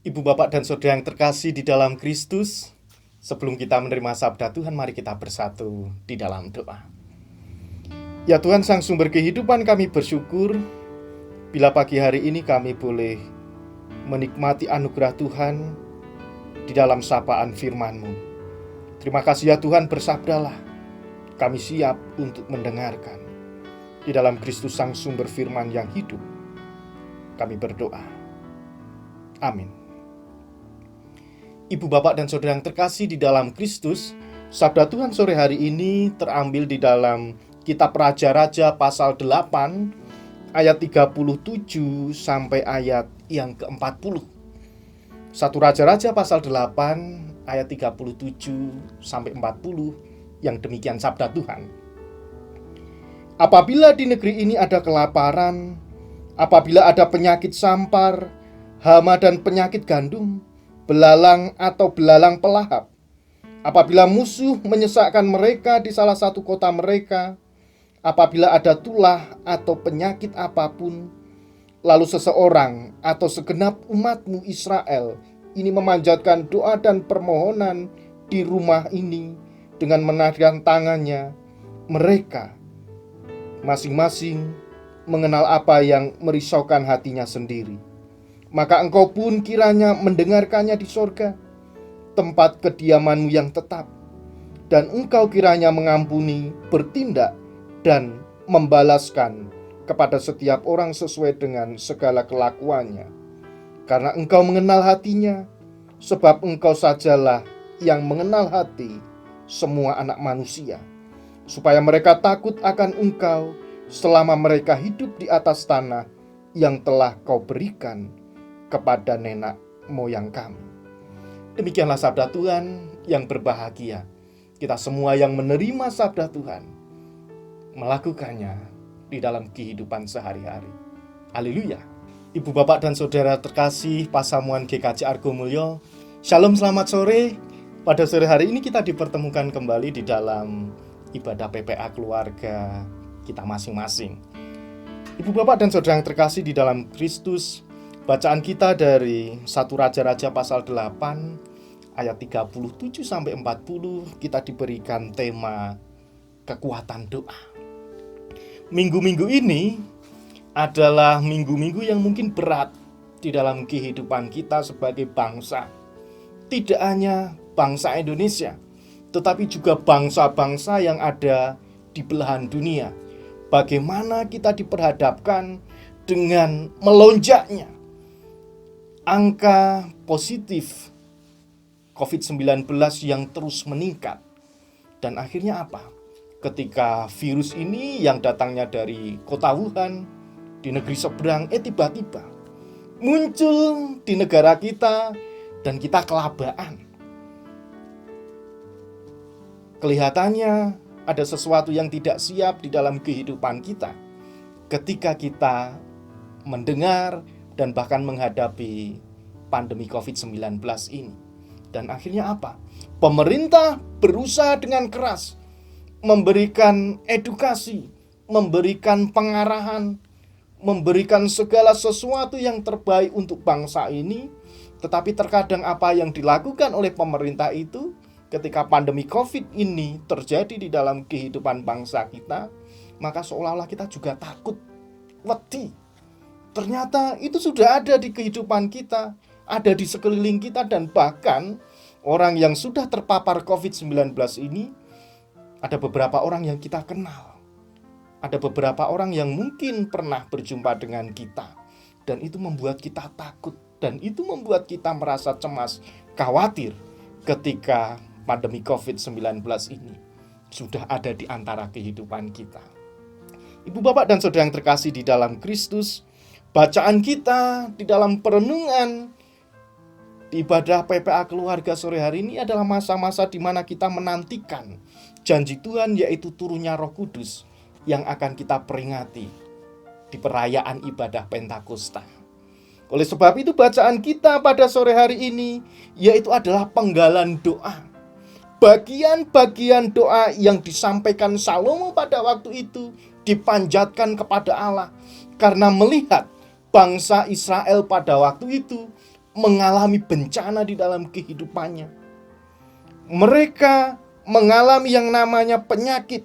Ibu, bapak, dan saudara yang terkasih di dalam Kristus, sebelum kita menerima sabda Tuhan, mari kita bersatu di dalam doa. Ya Tuhan, Sang Sumber kehidupan, kami bersyukur bila pagi hari ini kami boleh menikmati anugerah Tuhan di dalam sapaan firman-Mu. Terima kasih ya Tuhan, bersabdalah. Kami siap untuk mendengarkan. Di dalam Kristus Sang Sumber firman yang hidup, kami berdoa. Amin. Ibu, bapak, dan saudara yang terkasih di dalam Kristus, sabda Tuhan sore hari ini terambil di dalam Kitab Raja-Raja pasal 8 ayat 37 sampai ayat yang ke-40. 1 Raja-Raja pasal 8 ayat 37 sampai 40 yang demikian sabda Tuhan. Apabila di negeri ini ada kelaparan, apabila ada penyakit sampar, hama dan penyakit gandum, belalang atau belalang pelahap, apabila musuh menyesakkan mereka di salah satu kota mereka, apabila ada tulah atau penyakit apapun, lalu seseorang atau segenap umatmu Israel ini memanjatkan doa dan permohonan di rumah ini dengan menadahkan tangannya, mereka masing-masing mengenal apa yang merisaukan hatinya sendiri. Maka engkau pun kiranya mendengarkannya di sorga, tempat kediamanmu yang tetap, dan engkau kiranya mengampuni, bertindak, dan membalaskan kepada setiap orang sesuai dengan segala kelakuannya. Karena engkau mengenal hatinya, sebab engkau sajalah yang mengenal hati semua anak manusia, supaya mereka takut akan engkau selama mereka hidup di atas tanah yang telah kau berikan kepada nenek moyang kami. Demikianlah sabda Tuhan yang berbahagia. Kita semua yang menerima sabda Tuhan, melakukannya di dalam kehidupan sehari-hari. Haleluya. Ibu, bapak, dan saudara terkasih Pasamuan GKJ Argomulyo, Shalom, selamat sore. Pada sore hari ini kita dipertemukan kembali di dalam ibadah PPA keluarga kita masing-masing. Ibu, bapak, dan saudara yang terkasih di dalam Kristus, bacaan kita dari 1 Raja-Raja pasal 8 ayat 37 sampai 40, kita diberikan tema kekuatan doa. Minggu-minggu ini adalah minggu-minggu yang mungkin berat di dalam kehidupan kita sebagai bangsa. Tidak hanya bangsa Indonesia, tetapi juga bangsa-bangsa yang ada di belahan dunia. Bagaimana kita diperhadapkan dengan melonjaknya angka positif COVID-19 yang terus meningkat. Dan akhirnya apa? Ketika virus ini yang datangnya dari kota Wuhan, di negeri seberang, tiba-tiba muncul di negara kita dan kita kelabaan. Kelihatannya ada sesuatu yang tidak siap di dalam kehidupan kita ketika kita mendengar dan bahkan menghadapi pandemi COVID-19 ini. Dan akhirnya apa? Pemerintah berusaha dengan keras memberikan edukasi, memberikan pengarahan, memberikan segala sesuatu yang terbaik untuk bangsa ini. Tetapi terkadang apa yang dilakukan oleh pemerintah itu ketika pandemi COVID ini terjadi di dalam kehidupan bangsa kita, maka seolah-olah kita juga takut, wedi. Ternyata itu sudah ada di kehidupan kita, ada di sekeliling kita, dan bahkan orang yang sudah terpapar COVID-19 ini, ada beberapa orang yang kita kenal. Ada beberapa orang yang mungkin pernah berjumpa dengan kita. Dan itu membuat kita takut. Dan itu membuat kita merasa cemas, khawatir ketika pandemi COVID-19 ini sudah ada di antara kehidupan kita. Ibu, bapak, dan saudara yang terkasih di dalam Kristus, bacaan kita di dalam perenungan di ibadah PPA keluarga sore hari ini adalah masa-masa di mana kita menantikan janji Tuhan, yaitu turunnya Roh Kudus yang akan kita peringati di perayaan ibadah Pentakosta. Oleh sebab itu bacaan kita pada sore hari ini yaitu adalah penggalan doa. Bagian-bagian doa yang disampaikan Salomo pada waktu itu dipanjatkan kepada Allah karena melihat bangsa Israel pada waktu itu mengalami bencana di dalam kehidupannya. Mereka mengalami yang namanya penyakit.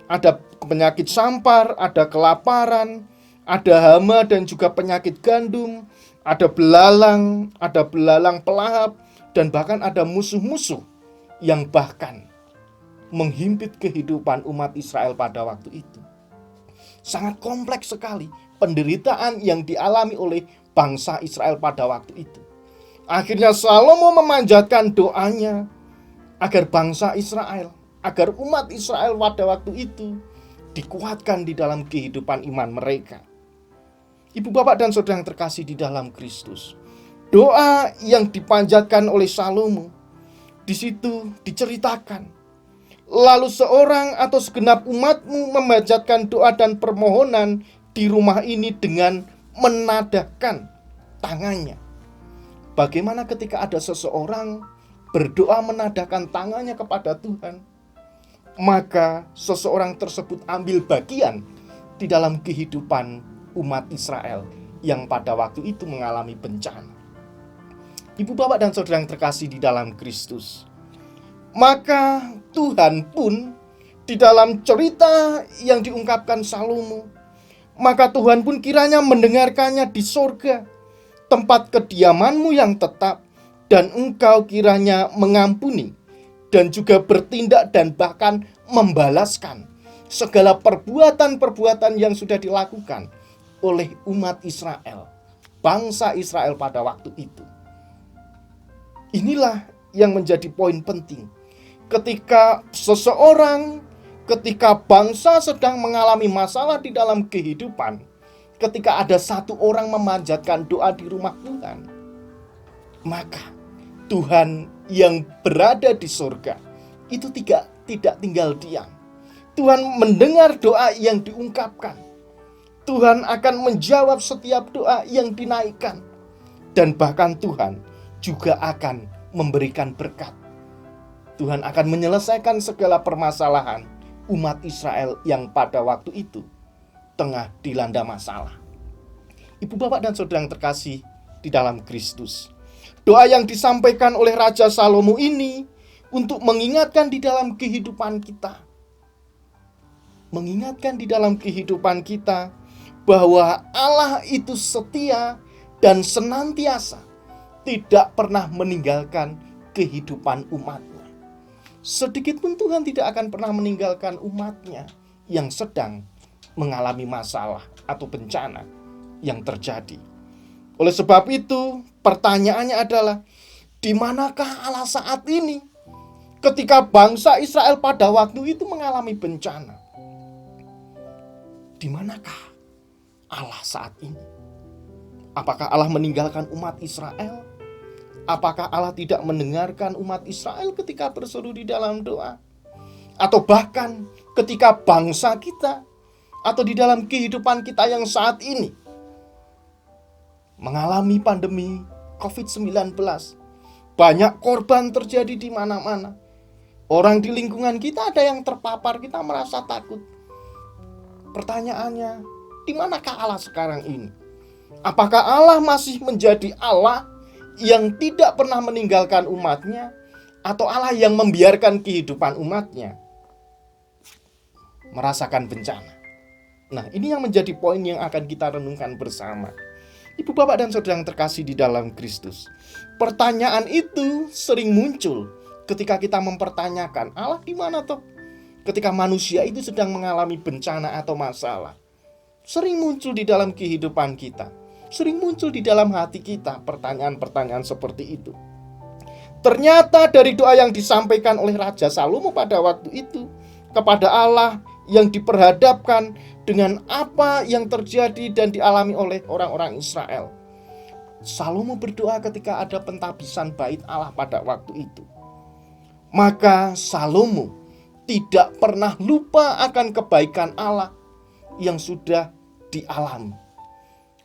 Ada penyakit sampar, ada kelaparan, ada hama dan juga penyakit gandum, ada belalang pelahap, dan bahkan ada musuh-musuh yang bahkan menghimpit kehidupan umat Israel pada waktu itu. Sangat kompleks sekali penderitaan yang dialami oleh bangsa Israel pada waktu itu. Akhirnya Salomo memanjatkan doanya agar bangsa Israel, agar umat Israel pada waktu itu dikuatkan di dalam kehidupan iman mereka. Ibu, bapak, dan saudara yang terkasih di dalam Kristus, doa yang dipanjatkan oleh Salomo di situ diceritakan, lalu seorang atau segenap umatmu memanjatkan doa dan permohonan di rumah ini dengan menadahkan tangannya. Bagaimana ketika ada seseorang berdoa menadahkan tangannya kepada Tuhan, maka seseorang tersebut ambil bagian di dalam kehidupan umat Israel yang pada waktu itu mengalami bencana. Ibu, bapak, dan saudara yang terkasih di dalam Kristus, maka Tuhan pun di dalam cerita yang diungkapkan Salomo, maka Tuhan pun kiranya mendengarkannya di sorga, tempat kediamanmu yang tetap, dan engkau kiranya mengampuni dan juga bertindak dan bahkan membalaskan segala perbuatan-perbuatan yang sudah dilakukan oleh umat Israel, bangsa Israel pada waktu itu. Inilah yang menjadi poin penting. Ketika bangsa sedang mengalami masalah di dalam kehidupan, ketika ada satu orang memanjatkan doa di rumah Tuhan, maka Tuhan yang berada di surga itu tidak tinggal diam. Tuhan mendengar doa yang diungkapkan. Tuhan akan menjawab setiap doa yang dinaikkan. Dan bahkan Tuhan juga akan memberikan berkat. Tuhan akan menyelesaikan segala permasalahan umat Israel yang pada waktu itu tengah dilanda masalah. Ibu, bapak, dan saudara yang terkasih di dalam Kristus, doa yang disampaikan oleh Raja Salomo ini untuk mengingatkan di dalam kehidupan kita. Mengingatkan di dalam kehidupan kita bahwa Allah itu setia dan senantiasa tidak pernah meninggalkan kehidupan umatnya. Sedikit pun Tuhan tidak akan pernah meninggalkan umatnya yang sedang mengalami masalah atau bencana yang terjadi. Oleh sebab itu, pertanyaannya adalah, di manakah Allah saat ini ketika bangsa Israel pada waktu itu mengalami bencana? Di manakah Allah saat ini? Apakah Allah meninggalkan umat Israel? Apakah Allah tidak mendengarkan umat Israel ketika berseru di dalam doa? Atau bahkan ketika bangsa kita atau di dalam kehidupan kita yang saat ini mengalami pandemi COVID-19, banyak korban terjadi di mana-mana. Orang di lingkungan kita ada yang terpapar, kita merasa takut. Pertanyaannya, di manakah Allah sekarang ini? Apakah Allah masih menjadi Allah yang tidak pernah meninggalkan umatnya, atau Allah yang membiarkan kehidupan umatnya merasakan bencana? Nah, ini yang menjadi poin yang akan kita renungkan bersama. Ibu, bapak, dan saudara yang terkasih di dalam Kristus, pertanyaan itu sering muncul ketika kita mempertanyakan, Allah di mana toh? Ketika manusia itu sedang mengalami bencana atau masalah, sering muncul di dalam kehidupan kita, sering muncul di dalam hati kita pertanyaan-pertanyaan seperti itu. Ternyata dari doa yang disampaikan oleh Raja Salomo pada waktu itu kepada Allah yang diperhadapkan dengan apa yang terjadi dan dialami oleh orang-orang Israel, Salomo berdoa ketika ada pentabisan bait Allah pada waktu itu. Maka Salomo tidak pernah lupa akan kebaikan Allah yang sudah dialami.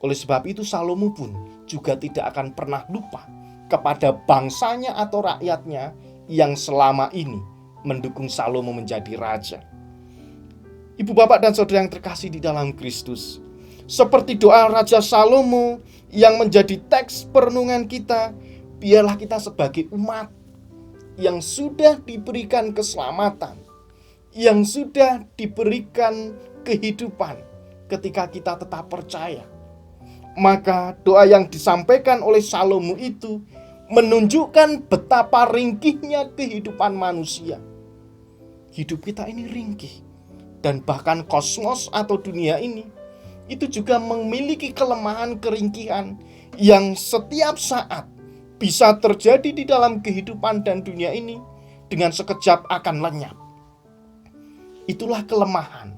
Oleh sebab itu Salomo pun juga tidak akan pernah lupa kepada bangsanya atau rakyatnya yang selama ini mendukung Salomo menjadi raja. Ibu, bapak, dan saudara yang terkasih di dalam Kristus, Seperti doa Raja Salomo yang menjadi teks perenungan kita, biarlah kita sebagai umat yang sudah diberikan keselamatan, yang sudah diberikan kehidupan ketika kita tetap percaya. Maka doa yang disampaikan oleh Salomo itu menunjukkan betapa ringkihnya kehidupan manusia. Hidup kita ini ringkih, dan bahkan kosmos atau dunia ini itu juga memiliki kelemahan keringkihan yang setiap saat bisa terjadi di dalam kehidupan dan dunia ini dengan sekejap akan lenyap. Itulah kelemahan,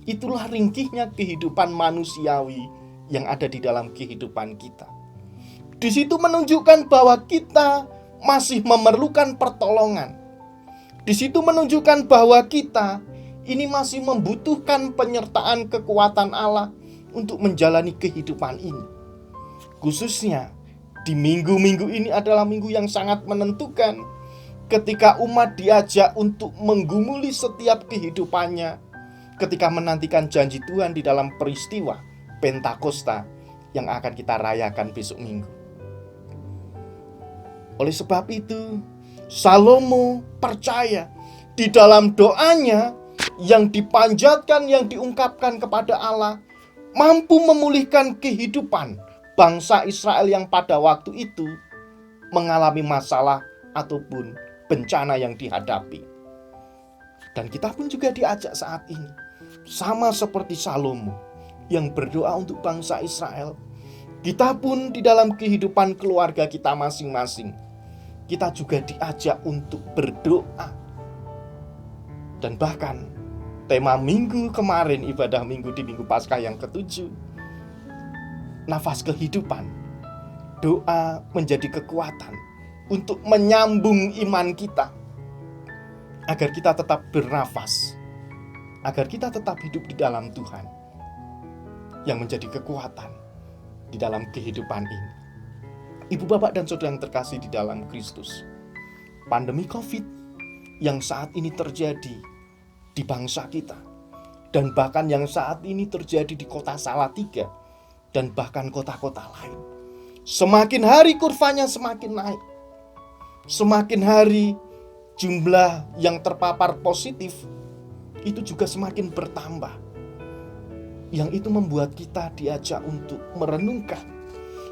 itulah ringkihnya kehidupan manusiawi yang ada di dalam kehidupan kita. Di situ menunjukkan bahwa kita masih memerlukan pertolongan. Di situ menunjukkan bahwa kita ini masih membutuhkan penyertaan kekuatan Allah untuk menjalani kehidupan ini. Khususnya di minggu-minggu ini adalah minggu yang sangat menentukan, ketika umat diajak untuk menggumuli setiap kehidupannya ketika menantikan janji Tuhan di dalam peristiwa Pentakosta yang akan kita rayakan besok minggu. Oleh sebab itu, Salomo percaya di dalam doanya yang dipanjatkan, yang diungkapkan kepada Allah, mampu memulihkan kehidupan bangsa Israel yang pada waktu itu mengalami masalah ataupun bencana yang dihadapi. Dan kita pun juga diajak saat ini, sama seperti Salomo yang berdoa untuk bangsa Israel. Kita pun di dalam kehidupan keluarga kita masing-masing, kita juga diajak untuk berdoa. Dan bahkan tema minggu kemarin, ibadah minggu di minggu Paskah yang ke-7, nafas kehidupan. Doa menjadi kekuatan untuk menyambung iman kita, agar kita tetap bernafas, agar kita tetap hidup di dalam Tuhan, yang menjadi kekuatan di dalam kehidupan ini. Ibu, bapak, dan saudara yang terkasih di dalam Kristus, pandemi COVID yang saat ini terjadi di bangsa kita, dan bahkan yang saat ini terjadi di kota Salatiga, dan bahkan kota-kota lain, semakin hari kurvanya semakin naik. Semakin hari jumlah yang terpapar positif itu juga semakin bertambah. Yang itu membuat kita diajak untuk merenungkan,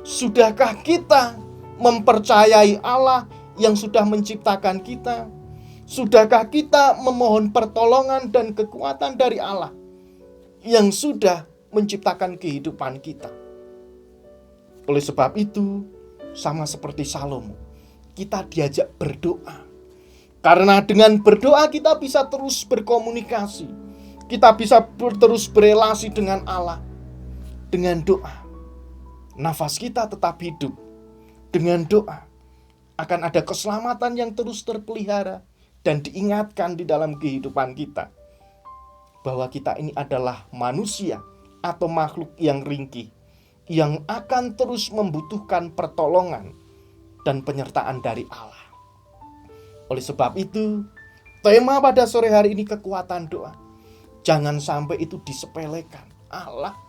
sudahkah kita mempercayai Allah yang sudah menciptakan kita? Sudahkah kita memohon pertolongan dan kekuatan dari Allah yang sudah menciptakan kehidupan kita? Oleh sebab itu, sama seperti Salomo, kita diajak berdoa. Karena dengan berdoa kita bisa terus berkomunikasi, kita bisa terus berelasi dengan Allah. Dengan doa, nafas kita tetap hidup. Dengan doa, akan ada keselamatan yang terus terpelihara dan diingatkan di dalam kehidupan kita, bahwa kita ini adalah manusia atau makhluk yang ringkih, yang akan terus membutuhkan pertolongan dan penyertaan dari Allah. Oleh sebab itu, tema pada sore hari ini kekuatan doa. Jangan sampai itu disepelekan. Allah,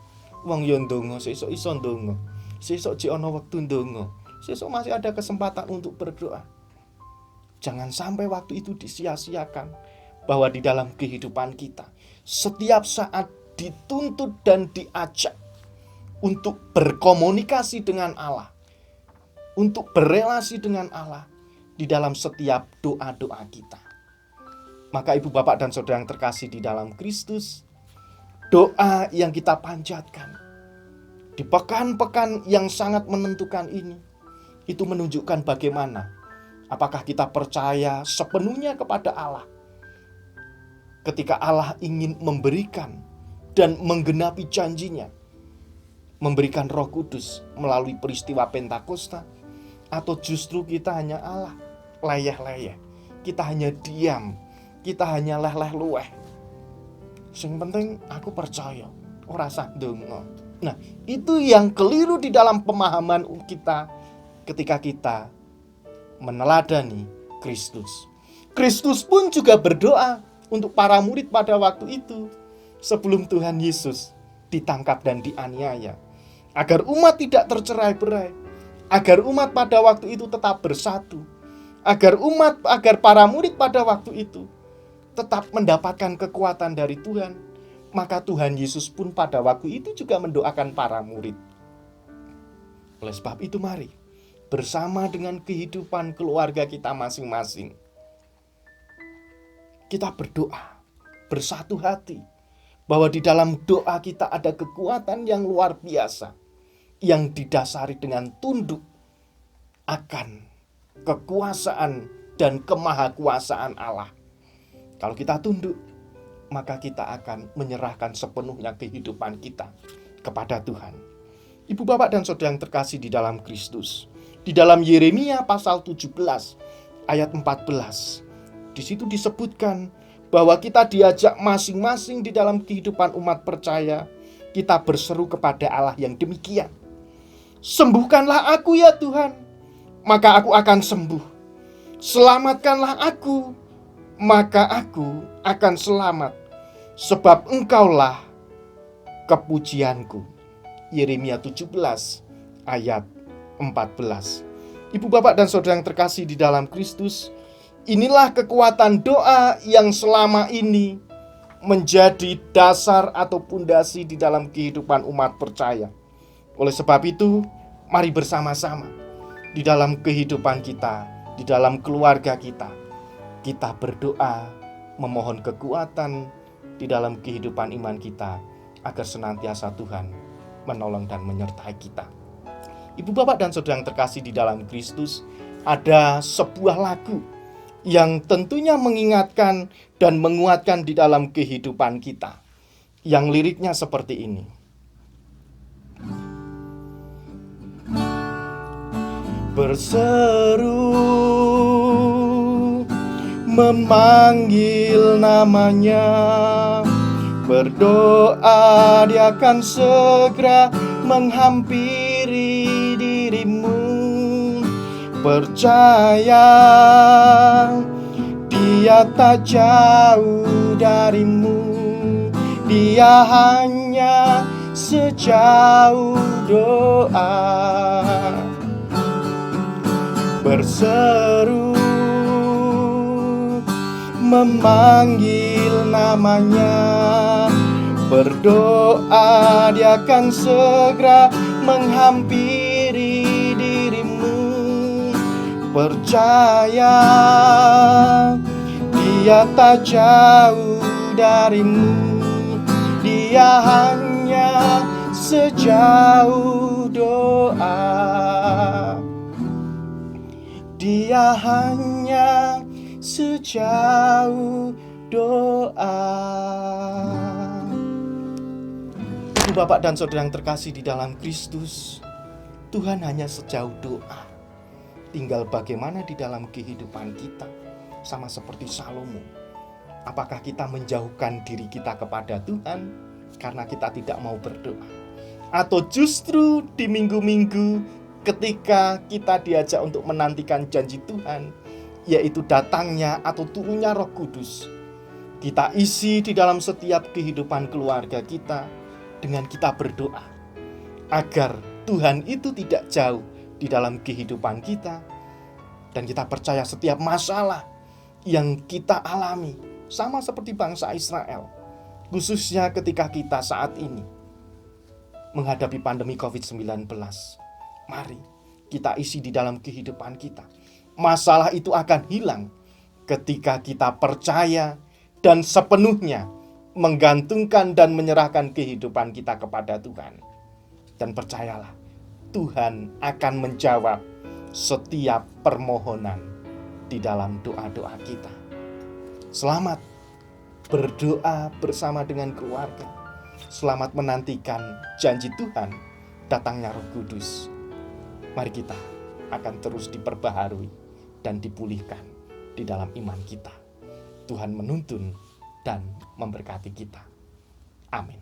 wong yo ndonga, sesuk iso ndonga, sesuk jek ana wektu ndonga, sesuk masih ada kesempatan untuk berdoa. Jangan sampai waktu itu disia-siakan, bahwa di dalam kehidupan kita setiap saat dituntut dan diajak untuk berkomunikasi dengan Allah, untuk berelasi dengan Allah di dalam setiap doa-doa kita. Maka ibu, bapak, dan saudara yang terkasih di dalam Kristus, doa yang kita panjatkan di pekan-pekan yang sangat menentukan ini, itu menunjukkan bagaimana, apakah kita percaya sepenuhnya kepada Allah ketika Allah ingin memberikan dan menggenapi janjinya, memberikan Roh Kudus melalui peristiwa Pentakosta, atau justru kita hanya Allah leyeh-leyeh, kita hanya diam, kita hanya leh-leh-luweh. Sing penting aku percaya, ora sak ndonga. Nah, itu yang keliru di dalam pemahaman kita ketika kita meneladani Kristus. Kristus pun juga berdoa untuk para murid pada waktu itu sebelum Tuhan Yesus ditangkap dan dianiaya, agar umat tidak tercerai-berai, agar umat pada waktu itu tetap bersatu, agar para murid pada waktu itu tetap mendapatkan kekuatan dari Tuhan. Maka Tuhan Yesus pun pada waktu itu juga mendoakan para murid. Oleh sebab itu mari, bersama dengan kehidupan keluarga kita masing-masing, kita berdoa bersatu hati, bahwa di dalam doa kita ada kekuatan yang luar biasa, yang didasari dengan tunduk akan kekuasaan dan kemahakuasaan Allah. Kalau kita tunduk, maka kita akan menyerahkan sepenuhnya kehidupan kita kepada Tuhan. Ibu, bapak, dan saudara yang terkasih di dalam Kristus, di dalam Yeremia pasal 17 ayat 14, di situ disebutkan bahwa kita diajak masing-masing di dalam kehidupan umat percaya, kita berseru kepada Allah yang demikian. Sembuhkanlah aku ya Tuhan, maka aku akan sembuh. Selamatkanlah aku, maka aku akan selamat. Sebab Engkaulah kepujianku. Yeremia 17 ayat 14. Ibu, bapak, dan saudara yang terkasih di dalam Kristus, inilah kekuatan doa yang selama ini menjadi dasar atau pondasi di dalam kehidupan umat percaya. Oleh sebab itu, mari bersama-sama di dalam kehidupan kita, di dalam keluarga kita, kita berdoa memohon kekuatan di dalam kehidupan iman kita, agar senantiasa Tuhan menolong dan menyertai kita. Ibu, bapak, dan saudara yang terkasih di dalam Kristus, ada sebuah lagu yang tentunya mengingatkan dan menguatkan di dalam kehidupan kita, yang liriknya seperti ini. Berseru memanggil namanya, berdoa Dia akan segera menghampiri dirimu. Percaya Dia tak jauh darimu, Dia hanya sejauh doa. Berseru memanggil namanya, berdoa Dia akan segera menghampiri dirimu. Percaya Dia tak jauh darimu, Dia hanya sejauh doa. Dia hanya sejauh doa. Ibu, bapak, dan saudara yang terkasih di dalam Kristus, Tuhan hanya sejauh doa. Tinggal bagaimana di dalam kehidupan kita, sama seperti Salomo. Apakah kita menjauhkan diri kita kepada Tuhan karena kita tidak mau berdoa? Atau justru di minggu-minggu ketika kita diajak untuk menantikan janji Tuhan, yaitu datangnya atau turunnya Roh Kudus, kita isi di dalam setiap kehidupan keluarga kita dengan kita berdoa agar Tuhan itu tidak jauh di dalam kehidupan kita, dan kita percaya setiap masalah yang kita alami sama seperti bangsa Israel, khususnya ketika kita saat ini menghadapi pandemi COVID-19. Mari kita isi di dalam kehidupan kita. Masalah itu akan hilang ketika kita percaya dan sepenuhnya menggantungkan dan menyerahkan kehidupan kita kepada Tuhan. Dan percayalah, Tuhan akan menjawab setiap permohonan di dalam doa-doa kita. Selamat berdoa bersama dengan keluarga. Selamat menantikan janji Tuhan, datangnya Roh Kudus. Mari kita akan terus diperbaharui dan dipulihkan di dalam iman kita. Tuhan menuntun dan memberkati kita. Amin.